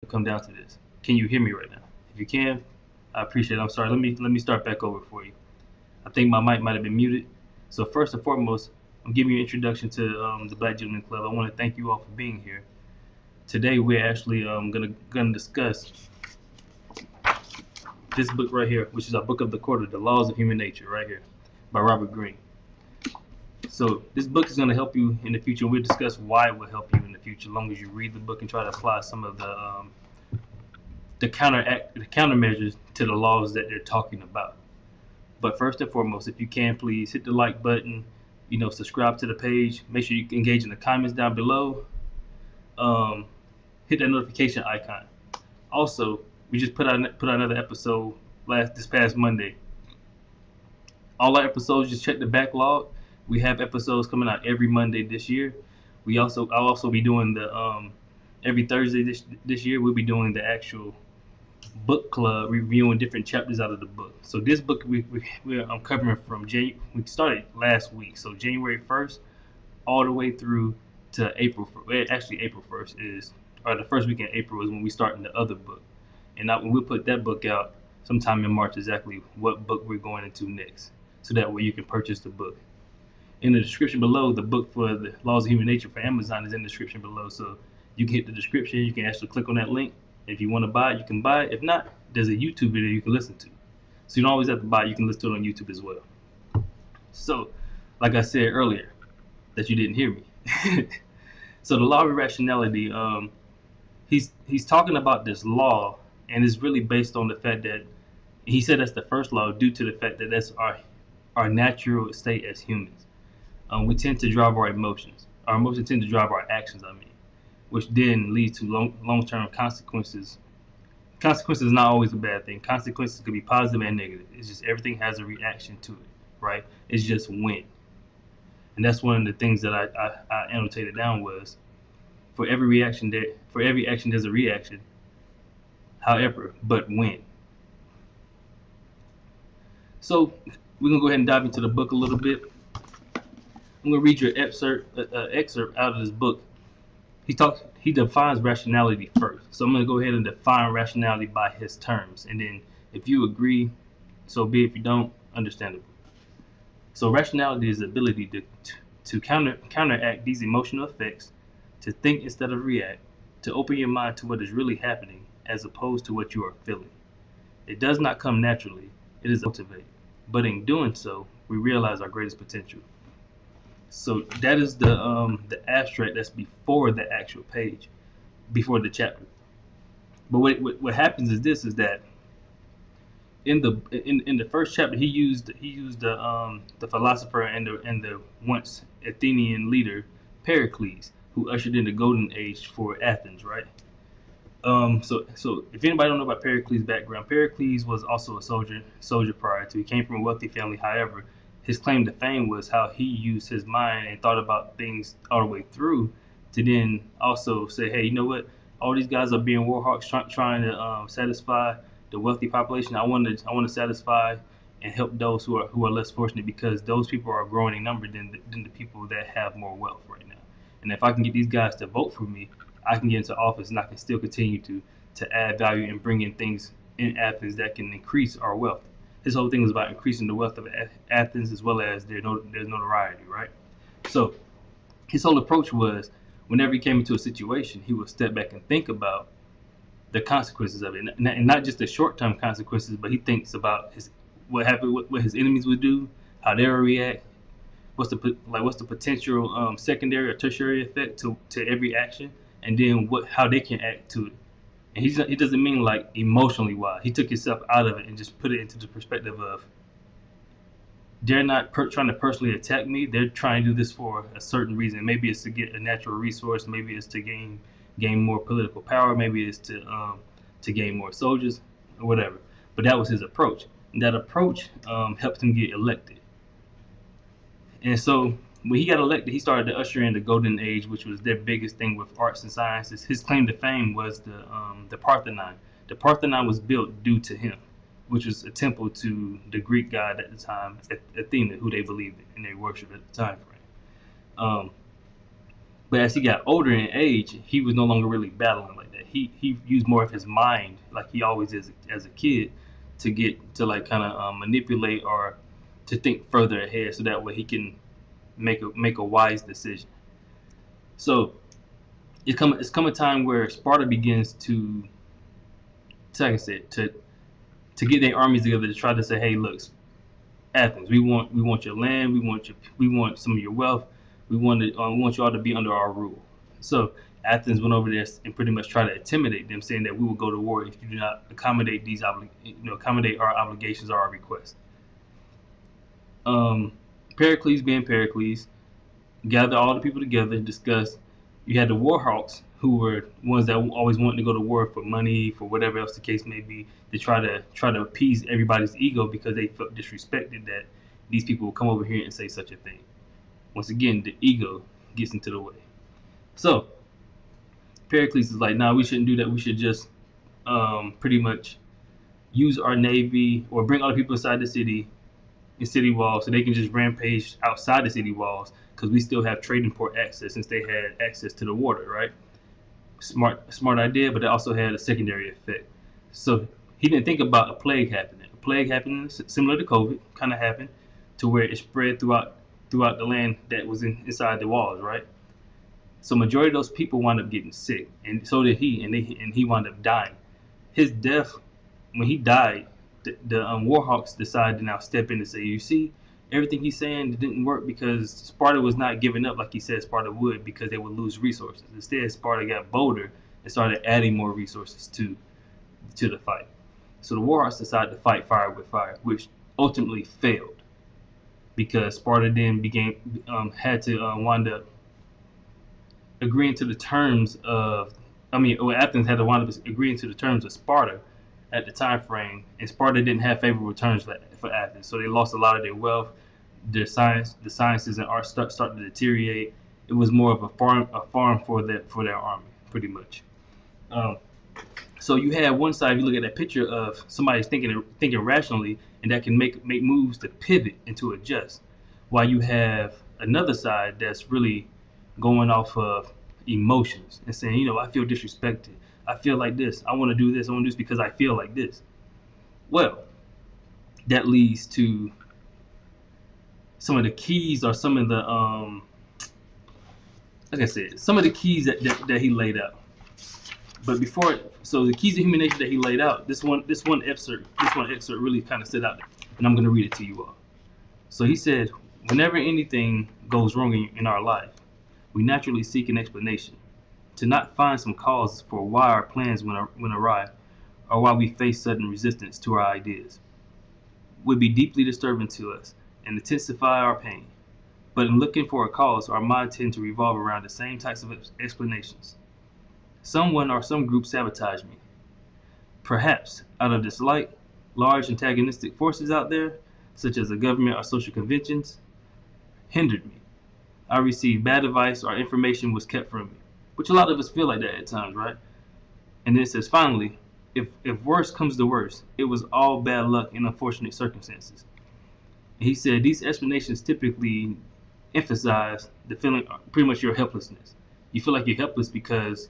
come down to this. Can you hear me right now? If you can, I appreciate it. I'm sorry. Let me start back over for you. I think my mic might have been muted. So first and foremost, I'm giving you an introduction to the Black Gentleman Club. I want to thank you all for being here. Today we're actually gonna discuss this book right here, which is our book of the quarter, The Laws of Human Nature, right here, by Robert Greene. So this book is going to help you in the future. We'll discuss why it will help you in the future, as long as you read the book and try to apply some of the countermeasures to the laws that they're talking about. But first and foremost, if you can, please hit the like button. Subscribe to the page. Make sure you engage in the comments down below. Hit that notification icon. Also, we just put out another episode this past Monday. All our episodes, just check the backlog. We have episodes coming out every Monday this year. I'll also be doing the every Thursday this year. We'll be doing the actual book club, reviewing different chapters out of the book. So this book I'm covering from we started last week, so January 1st all the way through to April. Actually, April 1st or the first week in April is when we start in the other book, and when we'll put that book out sometime in March, exactly what book we're going into next, so that way you can purchase the book. In the description below, the book for the Laws of Human Nature for Amazon is in the description below. So you can hit the description. You can actually click on that link. If you want to buy it, you can buy it. If not, there's a YouTube video you can listen to. So you don't always have to buy it. You can listen to it on YouTube as well. So, like I said earlier, that you didn't hear me. So the Law of Irrationality, he's talking about this law, and it's really based on the fact that he said that's the first law due to the fact that that's our natural state as humans. We tend to drive our emotions. Our emotions tend to drive our actions, which then leads to long-term consequences. Consequences is not always a bad thing. Consequences could be positive and negative. It's just everything has a reaction to it, right? It's just when. And that's one of the things that I annotated down was, for every action there's a reaction. However, but when. So we're gonna go ahead and dive into the book a little bit. I'm going to read you an excerpt out of this book. He defines rationality first. So I'm going to go ahead and define rationality by his terms. And then if you agree, so be it. If you don't, understandable. So rationality is the ability to counteract these emotional effects, to think instead of react, to open your mind to what is really happening as opposed to what you are feeling. It does not come naturally. It is motivated. But in doing so, we realize our greatest potential. So that is the abstract that's before the actual page, before the chapter. But what happens is that in the first chapter he used the philosopher and the once Athenian leader Pericles, who ushered in the golden age for Athens, right? So if anybody don't know about Pericles' background, Pericles was also a soldier prior to. He came from a wealthy family. However, his claim to fame was how he used his mind and thought about things all the way through to then also say, hey, you know what? All these guys are being war hawks trying to satisfy the wealthy population. I want to satisfy and help those who are less fortunate, because those people are growing in number than the people that have more wealth right now. And if I can get these guys to vote for me, I can get into office and I can still continue to add value and bring in things in Athens that can increase our wealth. His whole thing was about increasing the wealth of Athens as well as their notoriety, right? So his whole approach was, whenever he came into a situation, he would step back and think about the consequences of it, and not just the short-term consequences, but he thinks about what his enemies would do, how they would react, what's the potential secondary or tertiary effect to every action, and then how they can act to it. And he doesn't mean like emotionally wise. He took himself out of it and just put it into the perspective of, they're not trying to personally attack me. They're trying to do this for a certain reason. Maybe it's to get a natural resource. Maybe it's to gain more political power. Maybe it's to gain more soldiers or whatever. But that was his approach. And that approach helped him get elected. And so when he got elected, he started to usher in the golden age, which was their biggest thing with arts and sciences. His claim to fame was the Parthenon. The Parthenon was built due to him, which was a temple to the Greek god at the time, Athena, who they believed in and they worshipped at the time frame. But as he got older in age, he was no longer really battling like that. He used more of his mind, like he always is as a kid, to get to like kind of manipulate or to think further ahead, so that way he can make a wise decision. So it's come a time where Sparta begins to, like I said, to get their armies together to try to say, hey, look, Athens, we want your land, we want some of your wealth, we want you all to be under our rule. So Athens went over there and pretty much tried to intimidate them, saying that we will go to war if you do not accommodate accommodate our obligations or our requests. Pericles, being Pericles, gather all the people together, discuss. You had the war hawks, who were ones that always wanted to go to war for money, for whatever else the case may be, to try to appease everybody's ego because they felt disrespected that these people would come over here and say such a thing. Once again, the ego gets into the way. So Pericles is like, nah, we shouldn't do that. We should just pretty much use our navy or bring all the people inside the city in city walls so they can just rampage outside the city walls, because we still have trading port access since they had access to the water, right? Smart idea, but it also had a secondary effect. So he didn't think about a plague happening. A plague happening similar to COVID kind of happened, to where it spread throughout the land that was inside the walls, right? So majority of those people wound up getting sick, and so did he, and he wound up dying. His death, when he died, the Warhawks decided to now step in and say, you see, everything he's saying didn't work because Sparta was not giving up like he said Sparta would, because they would lose resources. Instead, Sparta got bolder and started adding more resources to the fight. So the Warhawks decided to fight fire with fire, which ultimately failed because Sparta then had to wind up agreeing to the terms of, Athens had to wind up agreeing to the terms of Sparta at the time frame, and Sparta didn't have favorable terms for Athens, so they lost a lot of their wealth. The sciences and art started to deteriorate. It was more of a farm for their army, pretty much. So you have one side, if you look at that picture of somebody thinking rationally, and that can make moves to pivot and to adjust, while you have another side that's really going off of emotions and saying, I feel disrespected. I feel like this. I want to do this. I want to do this because I feel like this. Well, that leads to some of the keys, or some of the like I said, some of the keys that he laid out. But so the keys of human nature that he laid out, this one excerpt really kind of stood out, and I'm going to read it to you all. So he said, whenever anything goes wrong in our life, we naturally seek an explanation. To not find some cause for why our plans went awry, or why we face sudden resistance to our ideas, would be deeply disturbing to us and intensify our pain. But in looking for a cause, our mind tends to revolve around the same types of explanations. Someone or some group sabotaged me. Perhaps out of dislike, large antagonistic forces out there, such as the government or social conventions, hindered me. I received bad advice, or information was kept from me, which a lot of us feel like that at times, right? And then it says, finally, if worse comes to worse, it was all bad luck and unfortunate circumstances. And he said these explanations typically emphasize the feeling, pretty much your helplessness. You feel like you're helpless because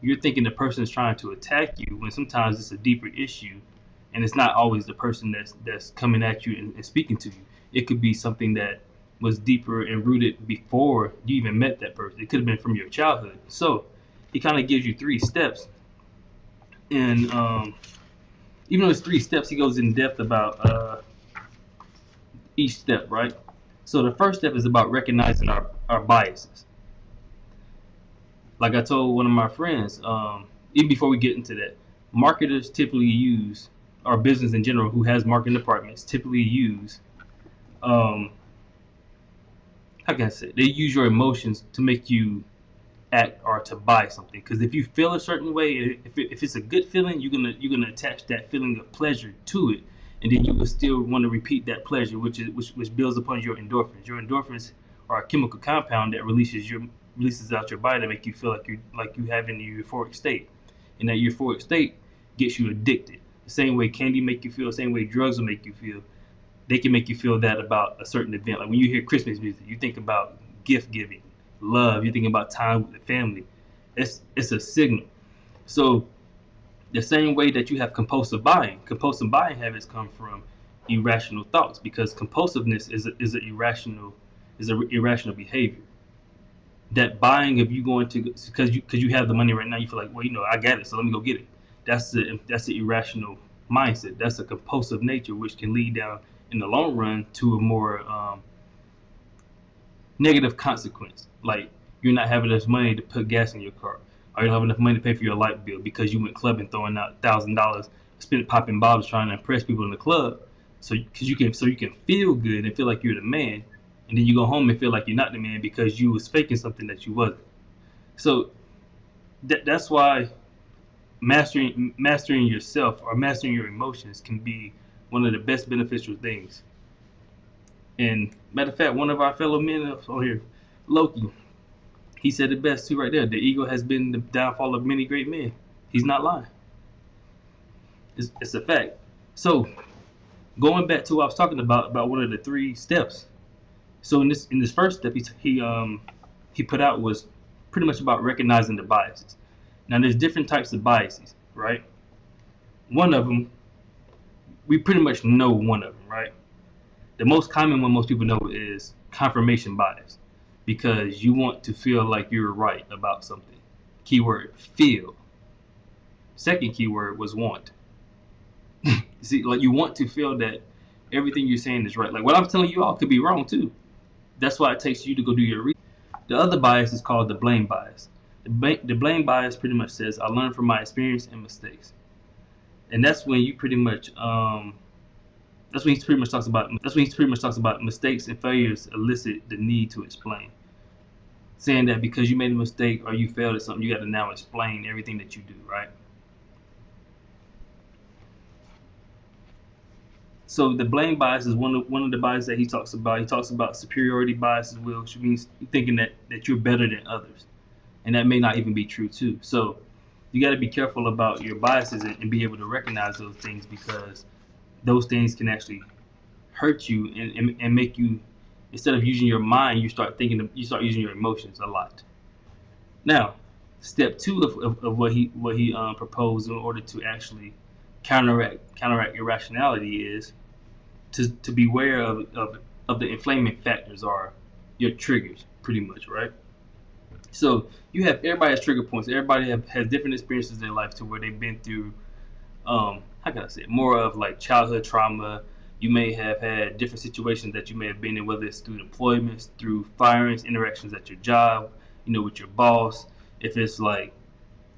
you're thinking the person is trying to attack you, when sometimes it's a deeper issue, and it's not always the person that's coming at you and speaking to you. It could be something that was deeper and rooted before you even met that person. It could have been from your childhood. So he kind of gives you 3 steps, and even though it's 3 steps, he goes in depth about each step, right? So the first step is about recognizing our biases. Like I told one of my friends, even before we get into that, marketers typically use, or business in general who has marketing departments typically use, how can I say, they use your emotions to make you act or to buy something. Because if you feel a certain way, if it's a good feeling, you're gonna attach that feeling of pleasure to it, and then you will still want to repeat that pleasure, which builds upon your endorphins. Your endorphins are a chemical compound that releases out your body to make you feel like you have in your euphoric state, and that euphoric state gets you addicted. The same way candy make you feel, the same way drugs will make you feel. They can make you feel that about a certain event. Like when you hear Christmas music, you think about gift giving, love, you're thinking about time with the family. It's a signal. So the same way that you have compulsive buying habits come from irrational thoughts, because compulsiveness is an irrational behavior. That buying of you going to, because you have the money right now, you feel like, well, I got it, so let me go get it. That's the irrational mindset. That's a compulsive nature, which can lead down in the long run to a more negative consequence. Like, you're not having enough money to put gas in your car, or you don't have enough money to pay for your light bill because you went clubbing, throwing out $1,000, spent popping bottles trying to impress people in the club. So you can feel good and feel like you're the man, and then you go home and feel like you're not the man because you was faking something that you wasn't. So that's why mastering yourself or mastering your emotions can be one of the best beneficial things. And matter of fact, one of our fellow men on here, Loki, he said it best too right there. The ego has been the downfall of many great men. He's not lying. It's a fact. So going back to what I was talking about one of the 3 steps. So in this first step, he put out was pretty much about recognizing the biases. Now there's different types of biases, right? One of them, we pretty much know one of them, right? The most common one most people know is confirmation bias, because you want to feel like you're right about something. Keyword, feel. Second keyword was want. See, like, you want to feel that everything you're saying is right. Like, what I'm telling you all could be wrong too. That's why it takes you to go do your research. The other bias is called the blame bias. The blame bias pretty much says, I learned from my experience and mistakes. And that's when you pretty much that's when he pretty much talks about mistakes and failures elicit the need to explain. Saying that because you made a mistake or you failed at something, you got to now explain everything that you do, right? So the blame bias is one of the biases that he talks about. He talks about superiority bias as well, which means thinking that you're better than others, and that may not even be true too. So you got to be careful about your biases and be able to recognize those things, because those things can actually hurt you and make you, instead of using your mind, you start using your emotions a lot. Now, step 2 of what he proposed in order to actually counteract irrationality is to be aware of the inflaming factors, or your triggers, pretty much, right? So everybody has trigger points. Everybody has different experiences in their life to where they've been through, how can I say it, more of like childhood trauma. You may have had different situations that you may have been in, whether it's through deployments, through firings, interactions at your job, with your boss. If it's like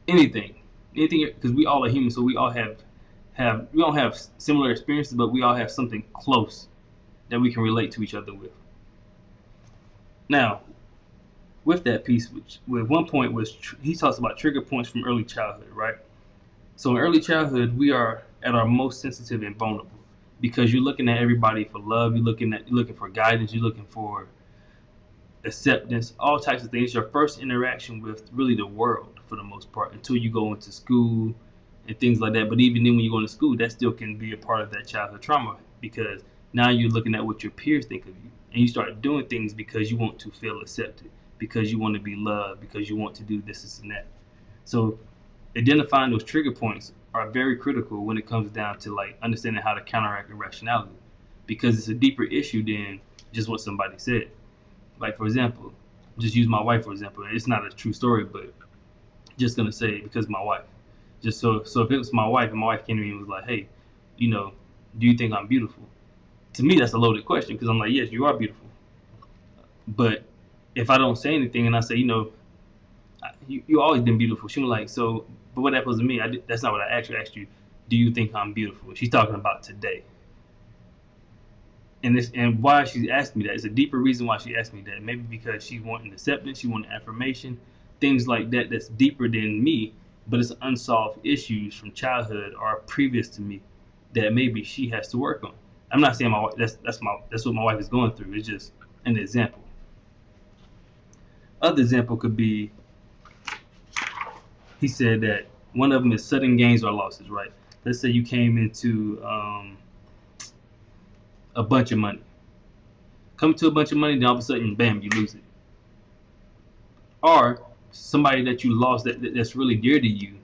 anything, because we all are human, so we all we don't have similar experiences, but we all have something close that we can relate to each other with. Now, with that piece, which with one point was he talks about trigger points from early childhood, right? So in early childhood, we are at our most sensitive and vulnerable, because you're looking at everybody for love, you're looking for guidance, you're looking for acceptance, all types of things. Your first interaction with really the world, for the most part, until you go into school and things like that. But even then, when you go into school, that still can be a part of that childhood trauma, because now you're looking at what your peers think of you, and you start doing things because you want to feel accepted, because you want to be loved, because you want to do this and that. So identifying those trigger points are very critical when it comes down to like understanding how to counteract irrationality, because it's a deeper issue than just what somebody said. Like, for example, just use my wife for example. It's not a true story, but just gonna say it because my wife. Just so if it was my wife and my wife came to me and was like, hey, do you think I'm beautiful? To me, that's a loaded question, because I'm like, yes, you are beautiful. But if I don't say anything and I say, you always been beautiful, she was like, so, but what happens to me? That's not what I asked you. I asked you, do you think I'm beautiful? She's talking about today. And why she's asking me that is a deeper reason why she asked me that. Maybe because she's wanting acceptance, she wanting affirmation, things like that. That's deeper than me, but it's unsolved issues from childhood or previous to me that maybe she has to work on. I'm not saying that's what my wife is going through. It's just an example. Other example could be, he said that one of them is sudden gains or losses, right? Let's say you came into a bunch of money. Come to a bunch of money, then all of a sudden, bam, you lose it. or somebody that you lost that's really dear to you.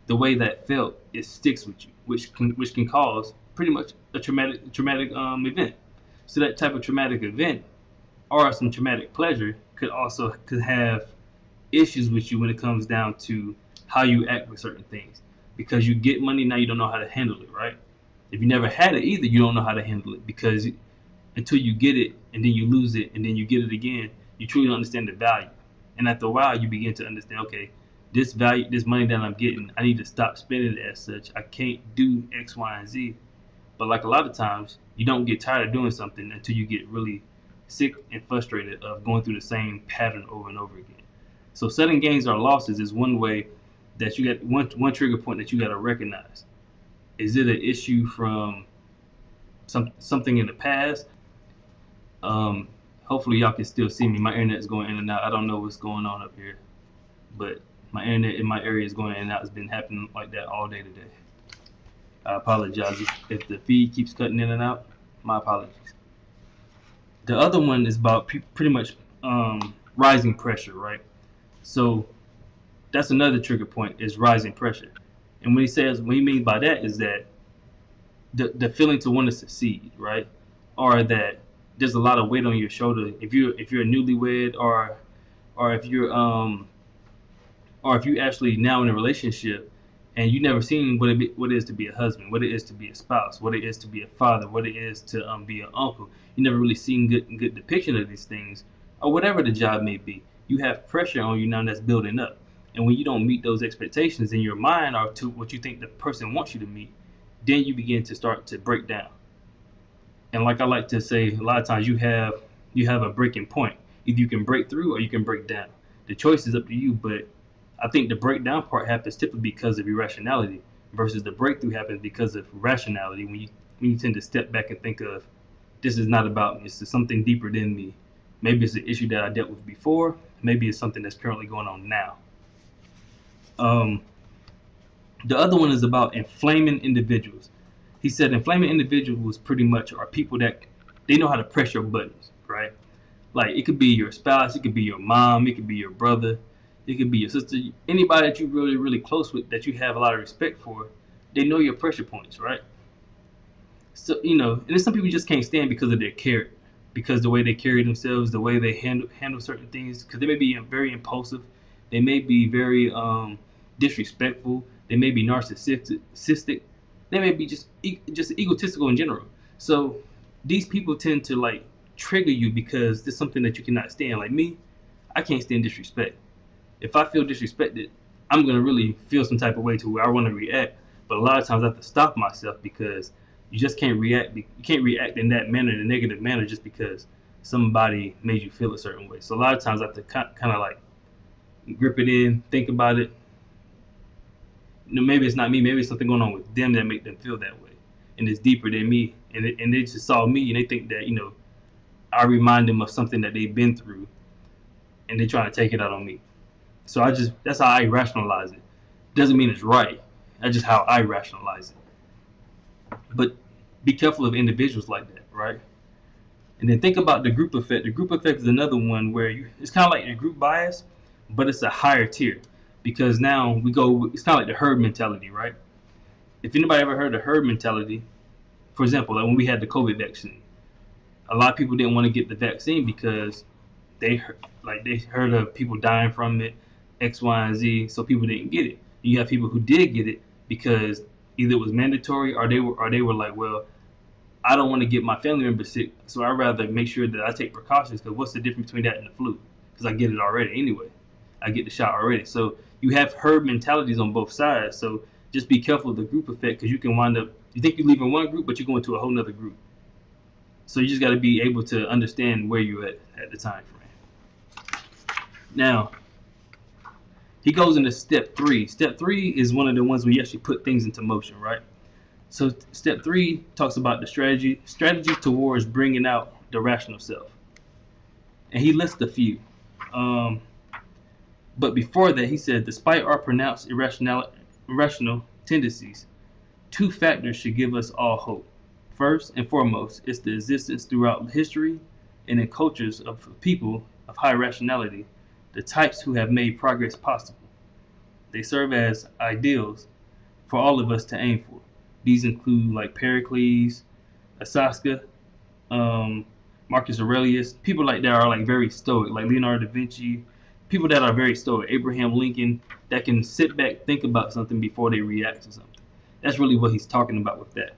The way that felt, it sticks with you, which can cause pretty much a traumatic event. So that type of traumatic event or some traumatic pleasure could have issues with you when it comes down to how you act with certain things. Because you get money, now you don't know how to handle it, right? If you never had it either, you don't know how to handle it, because until you get it and then you lose it and then you get it again, you truly don't understand the value. And after a while, you begin to understand, okay, this money that I'm getting, I need to stop spending it as such. I can't do X, Y, and Z. But like a lot of times, you don't get tired of doing something until you get really sick and frustrated of going through the same pattern over and over again. So setting gains or losses is one way that you get one trigger point that you got to recognize. Is it an issue from something in the past? Hopefully y'all can still see me. My internet is going in and out. I don't know what's going on up here, but my internet in my area is going in and out. It's been happening like that all day today. I apologize if the feed keeps cutting in and out. My apologies. The other one is about pretty much rising pressure, right? So that's another trigger point, is rising pressure. And what he means by that is that the feeling to want to succeed, right? Or that there's a lot of weight on your shoulder. If you're a newlywed, or if you're actually now in a relationship and you never seen what it is to be a husband, what it is to be a spouse, what it is to be a father, what it is to be an uncle. You never really seen good depiction of these things, or whatever the job may be. You have pressure on you now that's building up. And when you don't meet those expectations in your mind, or to what you think the person wants you to meet, then you begin to start to break down. And like I like to say, a lot of times you have a breaking point. Either you can break through or you can break down. The choice is up to you, but I think the breakdown part happens typically because of irrationality, versus the breakthrough happens because of rationality, when you tend to step back and think of, this is not about me, it's something deeper than me. Maybe it's an issue that I dealt with before, maybe it's something that's currently going on now. The other one is about inflaming individuals. He said inflaming individuals pretty much are people that they know how to press your buttons, right? Like, it could be your spouse, it could be your mom, it could be your brother, it could be your sister, anybody that you're really, really close with, that you have a lot of respect for. They know your pressure points, right? So, and there's some people you just can't stand because of their character, because the way they carry themselves, the way they handle certain things, because they may be very impulsive, they may be very disrespectful, they may be narcissistic, they may be just egotistical in general. So these people tend to like trigger you because there's something that you cannot stand. Like me, I can't stand disrespect. If I feel disrespected, I'm gonna really feel some type of way to where I want to react. But a lot of times I have to stop myself, because you just can't react. You can't react in that manner, in a negative manner, just because somebody made you feel a certain way. So a lot of times I have to kind of like grip it in, think about it. Maybe it's not me. Maybe it's something going on with them that make them feel that way, and it's deeper than me. And they just saw me, and they think that I remind them of something that they've been through, and they're trying to take it out on me. So that's how I rationalize it. Doesn't mean it's right. That's just how I rationalize it. But be careful of individuals like that, right? And then think about the group effect. The group effect is another one where it's kind of like the group bias, but it's a higher tier, because now it's kind of like the herd mentality, right? If anybody ever heard of herd mentality, for example, like when we had the COVID vaccine, a lot of people didn't want to get the vaccine because they heard of people dying from it, X, Y, and Z, so people didn't get it. You have people who did get it because either it was mandatory, or they were like, well, I don't want to get my family member sick, so I'd rather make sure that I take precautions, because what's the difference between that and the flu? Because I get it already anyway. I get the shot already. So you have herd mentalities on both sides. So just be careful of the group effect, because you can wind up, you think you're leaving one group, but you're going to a whole nother group. So you just got to be able to understand where you're at the time frame. Now, he goes into step 3. Step 3 is one of the ones where you actually put things into motion, right? So step 3 talks about the strategy towards bringing out the rational self. And he lists a few. But before that, he said, despite our pronounced irrational tendencies, 2 factors should give us all hope. First and foremost, it's the existence throughout history and in cultures of people of high rationality the types who have made progress possible. They serve as ideals for all of us to aim for. These include like Pericles, Asaska, Marcus Aurelius. People like that are like very stoic, like Leonardo da Vinci. People that are very stoic, Abraham Lincoln, that can sit back, think about something before they react to something. That's really what he's talking about with that.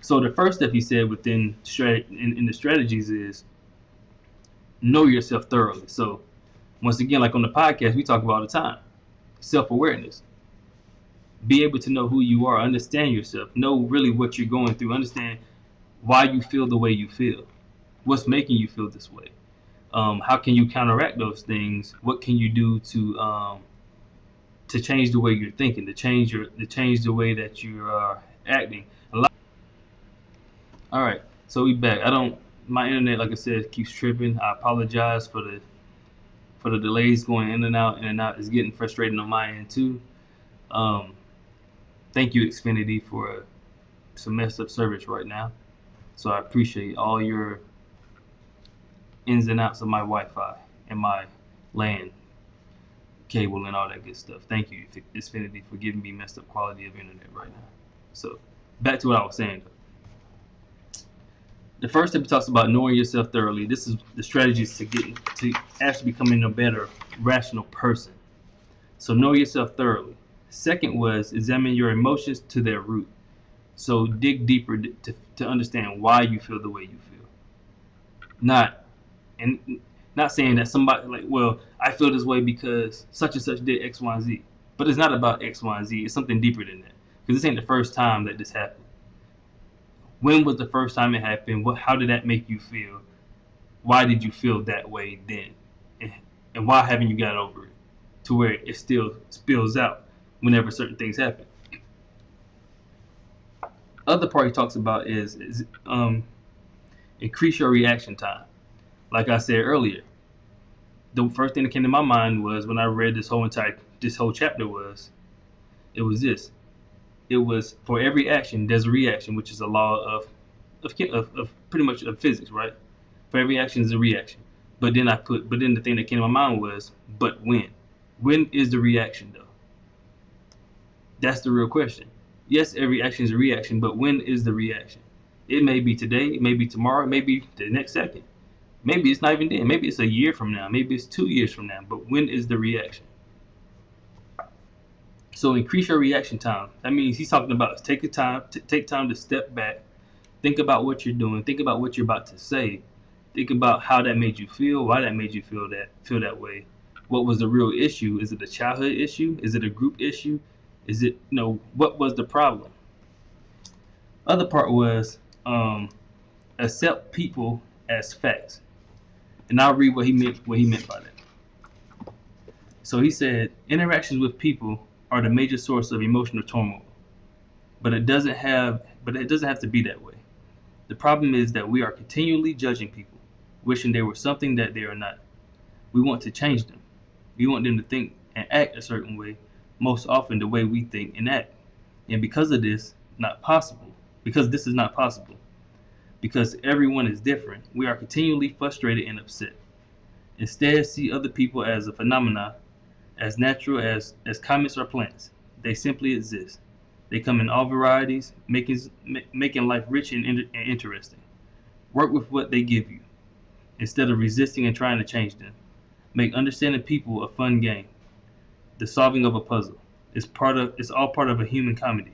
So the first step he said within in the strategies is know yourself thoroughly. So once again, like on the podcast, we talk about all the time, self-awareness. Be able to know who you are, understand yourself, know really what you're going through, understand why you feel the way you feel, what's making you feel this way. How can you counteract those things? What can you do to change the way you're thinking, to change the way that you are acting? All right, so we back. My internet, like I said, keeps tripping. I apologize for the delays going in and out, It's getting frustrating on my end too. Thank you, Xfinity, for some messed up service right now. So I appreciate all your ins and outs of my Wi-Fi and my LAN cable and all that good stuff. Thank you, Xfinity, for giving me messed up quality of internet right now. So back to what I was saying. The first step talks about knowing yourself thoroughly. This is the strategies to actually becoming a better rational person. So know yourself thoroughly. Second was examine your emotions to their root. So dig deeper to understand why you feel the way you feel. Not saying that somebody like, well, I feel this way because such and such did X, Y, and Z. But it's not about X, Y, and Z. It's something deeper than that. Because this ain't the first time that this happened. When was the first time it happened? How did that make you feel? Why did you feel that way then? And why haven't you got over it to where it still spills out whenever certain things happen? Other part he talks about is increase your reaction time. Like I said earlier, the first thing that came to my mind was when I read this whole chapter was this. It was for every action there's a reaction, which is a law of pretty much of physics, right? For every action is a reaction. But then the thing that came to my mind was, but when? When is the reaction though? That's the real question. Yes, every action is a reaction, but when is the reaction? It may be today, it may be tomorrow, it may be the next second. Maybe it's not even then. Maybe it's a year from now. Maybe it's 2 years from now. But when is the reaction? So increase your reaction time. That means he's talking about take time to step back, think about what you're doing, think about what you're about to say, think about how that made you feel, why that made you feel that way. What was the real issue? Is it a childhood issue? Is it a group issue? Is it what was the problem? Other part was accept people as facts. And I'll read what he meant by that. So he said, interactions with people are the major source of emotional turmoil. But it doesn't have to be that way. The problem is that we are continually judging people, wishing they were something that they are not. We want to change them. We want them to think and act a certain way, most often the way we think and act. And because this is not possible, because everyone is different, we are continually frustrated and upset. Instead, see other people as a phenomena, as natural as comets or plants. They simply exist. They come in all varieties, making life rich and interesting. Work with what they give you, instead of resisting and trying to change them. Make understanding people a fun game. The solving of a puzzle. It's all part of a human comedy.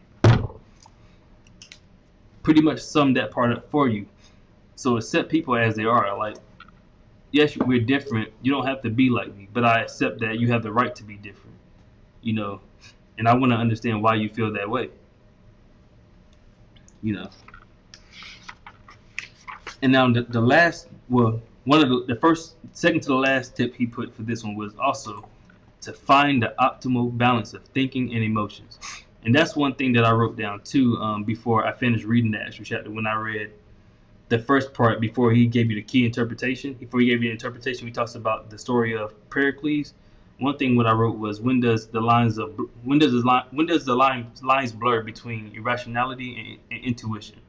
Pretty much summed that part up for you. So accept people as they are. Like, yes, we're different. You don't have to be like me, but I accept that you have the right to be different. And I want to understand why you feel that way. And now the last, well, one of the second to the last tip he put for this one was also to find the optimal balance of thinking and emotions. And that's one thing that I wrote down too before I finished reading the actual chapter. When I read the first part, before he gave you the key interpretation, he talks about the story of Pericles. One thing what I wrote was, when does the lines blur between irrationality and intuition?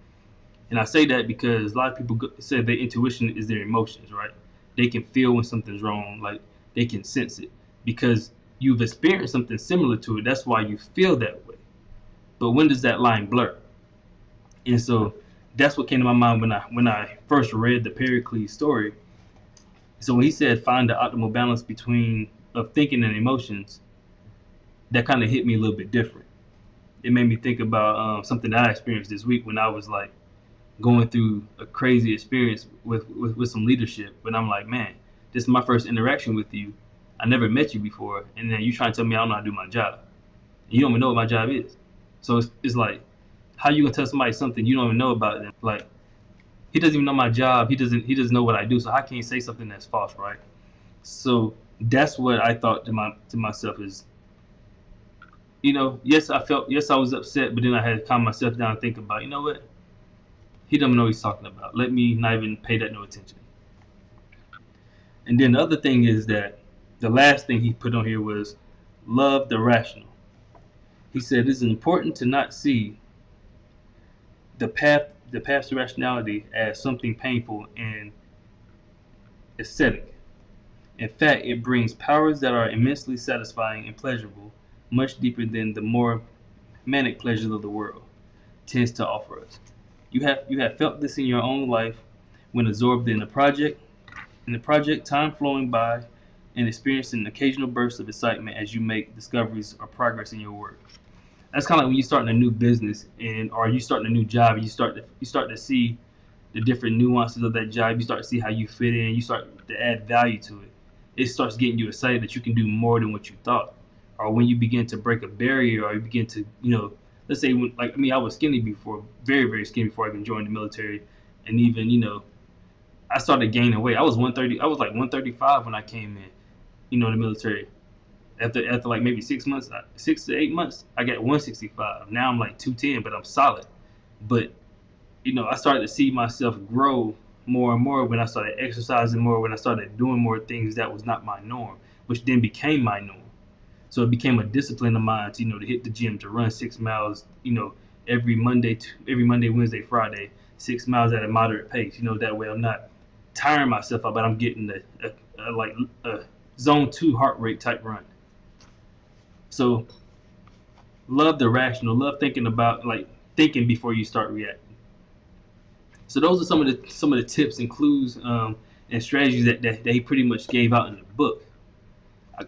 And I say that because a lot of people say their intuition is their emotions, right? They can feel when something's wrong. Like, they can sense it because you've experienced something similar to it. That's why you feel that way. But when does that line blur? And so that's what came to my mind when I first read the Pericles story. So when he said find the optimal balance between of thinking and emotions, that kind of hit me a little bit different. It made me think about something that I experienced this week when I was like going through a crazy experience with some leadership. But I'm like, man, this is my first interaction with you. I never met you before, and then you trying to tell me I don't know how to do my job. You don't even know what my job is. So it's like, how you gonna tell somebody something you don't even know about them? Like, he doesn't even know my job. He doesn't know what I do. So how can you say something that's false, right? So that's what I thought to myself is, yes, I was upset, but then I had to calm myself down and think about, you know what? He doesn't know what he's talking about. Let me not even pay that no attention. And then the other thing is that the last thing he put on here was love the rational. He said it's important to not see the path to rationality as something painful and aesthetic. In fact, it brings powers that are immensely satisfying and pleasurable, much deeper than the more manic pleasures of the world tends to offer us. You have felt this in your own life when absorbed in a project, time flowing by, and experiencing occasional bursts of excitement as you make discoveries or progress in your work. That's kind of like when you're starting a new business or you starting a new job. You start to see the different nuances of that job. You start to see how you fit in. You start to add value to it. It starts getting you excited that you can do more than what you thought. Or when you begin to break a barrier, or you begin to, let's say, I was skinny before, very, very skinny before I even joined the military. And even, I started gaining weight. I was 130. I was like 135 when I came in, the military. After like maybe 6 months, 6 to 8 months, I got 165. Now I'm like 210, but I'm solid. But I started to see myself grow more and more when I started exercising more, when I started doing more things that was not my norm, which then became my norm. So it became a discipline of mine to, to hit the gym, to run 6 miles, every Monday, Wednesday, Friday, 6 miles at a moderate pace. That way I'm not tiring myself out, but I'm getting a zone 2 heart rate type run. So love the rational, love thinking before you start reacting. So those are some of the tips and clues and strategies that he pretty much gave out in the book.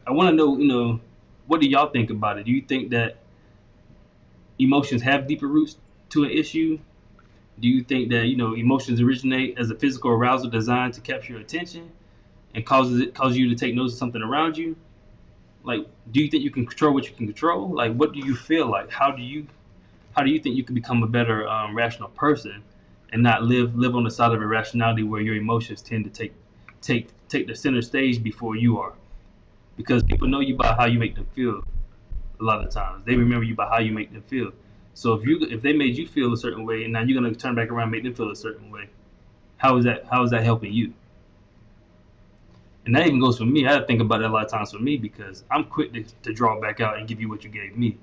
I want to know, what do y'all think about it? Do you think that emotions have deeper roots to an issue? Do you think that emotions originate as a physical arousal designed to capture your attention and cause you to take notice of something around you? Like, do you think you can control what you can control? Like, what do you feel like? How do you think you can become a better rational person and not live on the side of irrationality where your emotions tend to take the center stage before you are? Because people know you by how you make them feel. A lot of times they remember you by how you make them feel. So if they made you feel a certain way and now you're gonna turn back around and make them feel a certain way, how is that helping you? And that even goes for me. I had to think about that a lot of times for me because I'm quick to draw back out and give you what you gave me.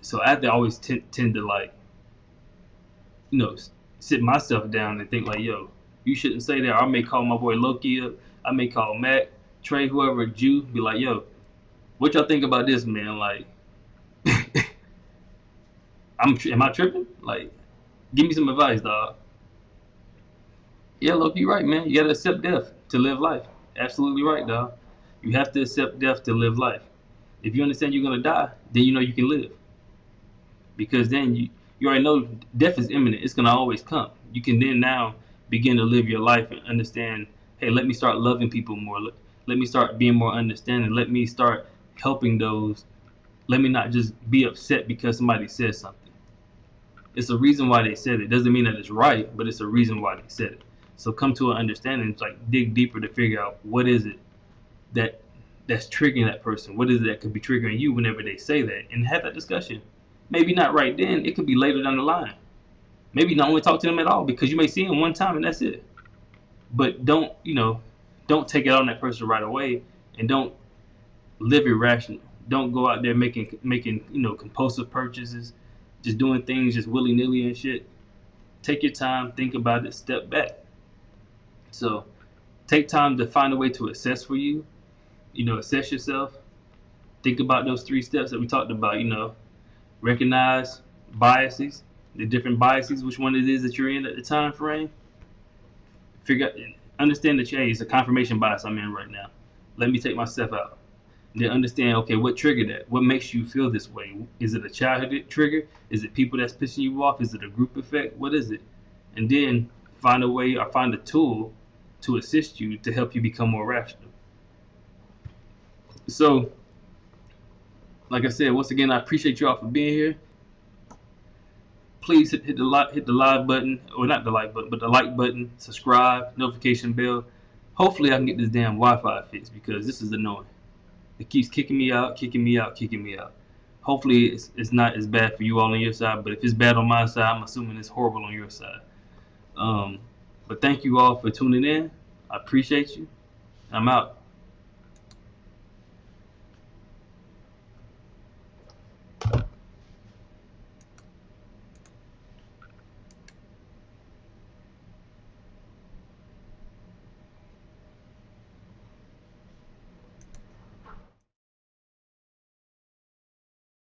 So I have to always tend to sit myself down and think like, yo, you shouldn't say that. Or I may call my boy Loki up. I may call Matt, Trey, whoever, Jew, be like, yo, what y'all think about this, man? Like, am I tripping? Like, give me some advice, dog. Yeah, Loki, you're right, man. You gotta accept death to live life. Absolutely right, dog. You have to accept death to live life. If you understand you're gonna die, then you know you can live. Because then you already know death is imminent. It's gonna always come. You can then now begin to live your life and understand, hey, let me start loving people more. Let me start being more understanding. Let me start helping those. Let me not just be upset because somebody says something. It's a reason why they said it. Doesn't mean that it's right, but it's a reason why they said it. So come to an understanding, dig deeper to figure out what is it that's triggering that person. What is it that could be triggering you whenever they say that, and have that discussion. Maybe not right then. It could be later down the line. Maybe not only talk to them at all because you may see them one time and that's it. But don't take it on that person right away, and don't live irrational. Don't go out there making compulsive purchases, just doing things just willy nilly and shit. Take your time, think about it, step back. So take time to find a way to assess for you assess yourself. Think about those 3 steps that we talked about. Recognize biases, the different biases, which one it is that you're in at the time frame. Understand that, hey, it's a confirmation bias I'm in right now. Let me take myself out. And then understand, okay, what triggered that? What makes you feel this way? Is it a childhood trigger? Is it people that's pissing you off? Is it a group effect? What is it? And then find a way or find a tool to assist you to help you become more rational. So, like I said, once again, I appreciate you all for being here. Please hit the live button, or not the like button, but the like button, subscribe, notification bell. Hopefully I can get this damn Wi-Fi fixed, because this is annoying. It keeps kicking me out. Hopefully it's not as bad for you all on your side, but if it's bad on my side, I'm assuming it's horrible on your side. But thank you all for tuning in. I appreciate you. I'm out.